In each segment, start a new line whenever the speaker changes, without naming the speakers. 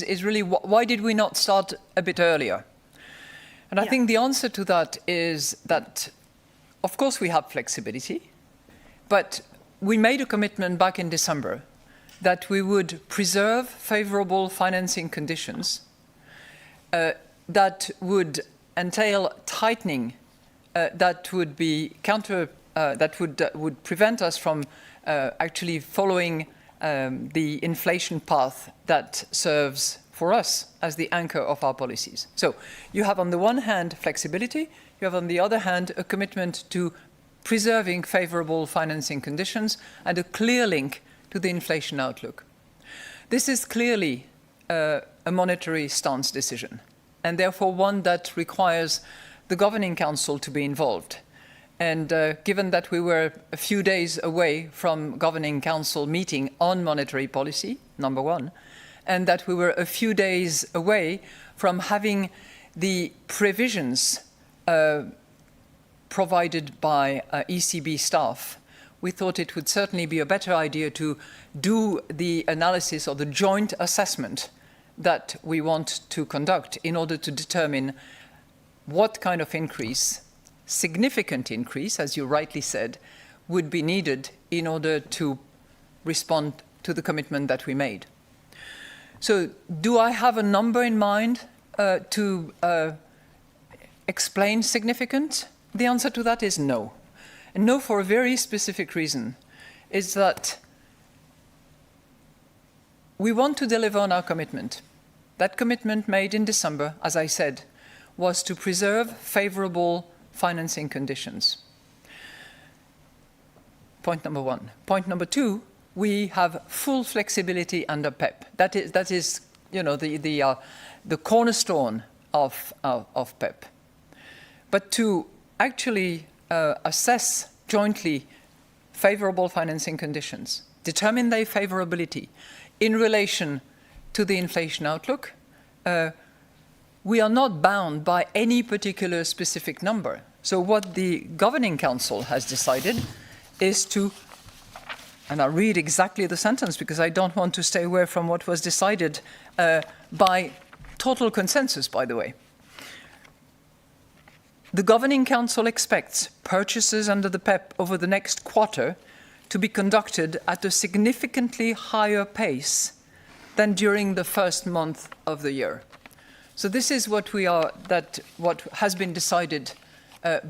is really why did we not start a bit earlier? And I think the answer to that is that, of course, we have flexibility, but we made a commitment back in December that we would preserve favourable financing conditions that would entail tightening, that would be that would prevent us from actually following the inflation path that serves for us as the anchor of our policies. So you have on the one hand flexibility, you have on the other hand a commitment to preserving favourable financing conditions and a clear link to the inflation outlook. This is clearly a monetary stance decision, and therefore one that requires the Governing Council to be involved. And given that we were a few days away from Governing Council meeting on monetary policy, number one, and that we were a few days away from having the provisions provided by ECB staff, we thought it would certainly be a better idea to do the analysis or the joint assessment that we want to conduct in order to determine what kind of increase, significant increase, as you rightly said, would be needed in order to respond to the commitment that we made. So do I have a number in mind to explain significant? The answer to that is no. And no, for a very specific reason, is that we want to deliver on our commitment. That commitment made in December, as I said, was to preserve favourable financing conditions. Point number one. Point number two, we have full flexibility under PEPP. That is, you know, the cornerstone of PEPP. But to actually assess jointly favourable financing conditions, determine their favourability in relation to the inflation outlook, we are not bound by any particular specific number. So what the Governing Council has decided is to, and I'll read exactly the sentence because I don't want to stay away from what was decided by total consensus, by the way. The Governing Council expects purchases under the PEPP over the next quarter to be conducted at a significantly higher pace than during the first month of the year. So this is what what has been decided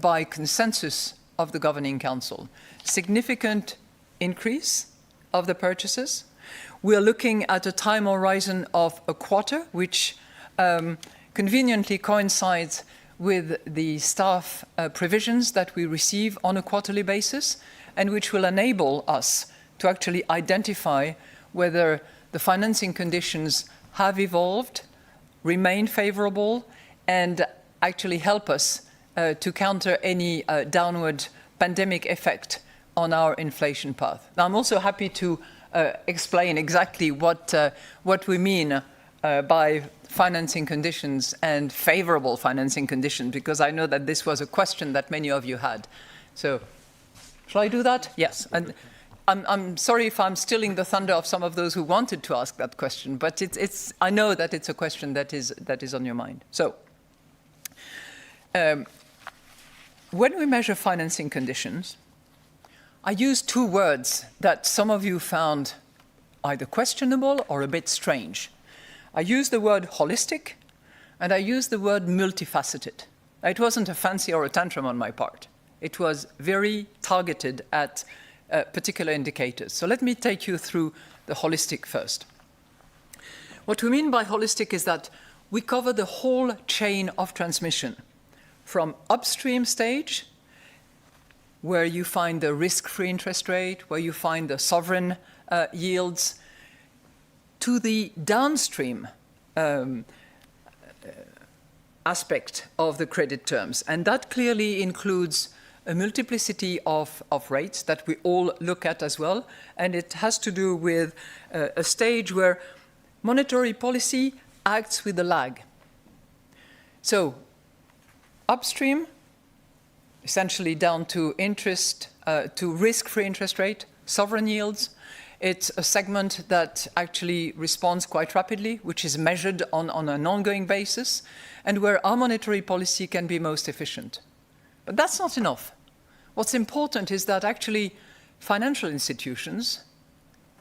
by consensus of the Governing Council. Significant increase of the purchases. We are looking at a time horizon of a quarter, which conveniently coincides with the staff provisions that we receive on a quarterly basis, and which will enable us to actually identify whether the financing conditions have evolved, remain favourable, and actually help us to counter any downward pandemic effect on our inflation path. Now, I'm also happy to explain exactly what we mean by financing conditions and favourable financing conditions, because I know that this was a question that many of you had. So, shall I do that? Yes. And I'm sorry if I'm stealing the thunder of some of those who wanted to ask that question, but I know that it's a question that is on your mind. So, when we measure financing conditions, I use two words that some of you found either questionable or a bit strange. I use the word holistic, and I use the word multifaceted. It wasn't a fancy or a tantrum on my part. It was very targeted at particular indicators. So let me take you through the holistic first. What we mean by holistic is that we cover the whole chain of transmission, from upstream stage, where you find the risk-free interest rate, where you find the sovereign yields, to the downstream aspect of the credit terms. And that clearly includes a multiplicity of rates that we all look at as well. And it has to do with a stage where monetary policy acts with a lag. So upstream, essentially down to interest, to risk-free interest rate, sovereign yields, It's a segment that actually responds quite rapidly, which is measured on an ongoing basis, and where our monetary policy can be most efficient. But that's not enough. What's important is that actually financial institutions,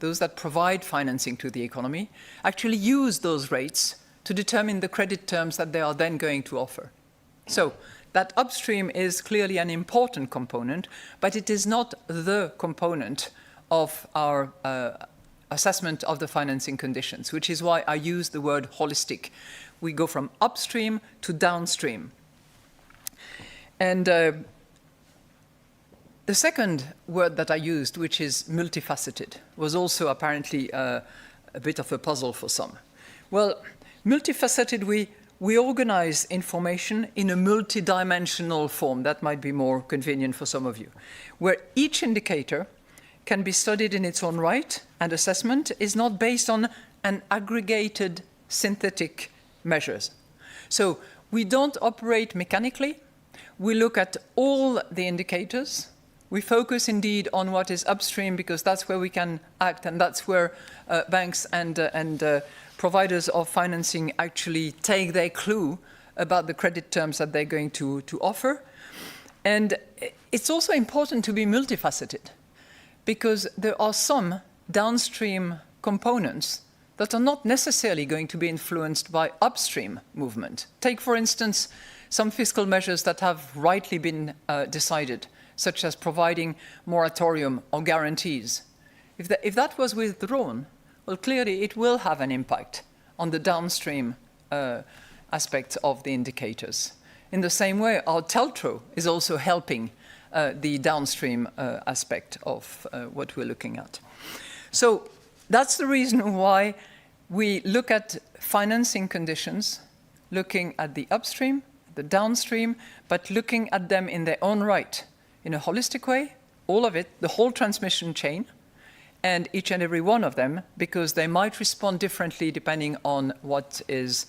those that provide financing to the economy, actually use those rates to determine the credit terms that they are then going to offer. So that upstream is clearly an important component, but it is not the component of our assessment of the financing conditions, which is why I use the word holistic. We go from upstream to downstream. And the second word that I used, which is multifaceted, was also apparently a bit of a puzzle for some. Well, multifaceted, we organize information in a multidimensional form. That might be more convenient for some of you, where each indicator can be studied in its own right, and assessment is not based on an aggregated synthetic measures. So we don't operate mechanically. We look at all the indicators. We focus indeed on what is upstream because that's where we can act, and that's where banks and providers of financing actually take their clue about the credit terms that they're going to offer. And it's also important to be multifaceted because there are some downstream components that are not necessarily going to be influenced by upstream movement. Take, for instance, some fiscal measures that have rightly been decided, such as providing moratorium or guarantees. If that was withdrawn, well, clearly it will have an impact on the downstream aspects of the indicators. In the same way, our TLTRO is also helping the downstream aspect of what we're looking at. So that's the reason why we look at financing conditions, looking at the upstream, the downstream, but looking at them in their own right, in a holistic way, all of it, the whole transmission chain, and each and every one of them, because they might respond differently depending on what is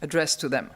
addressed to them.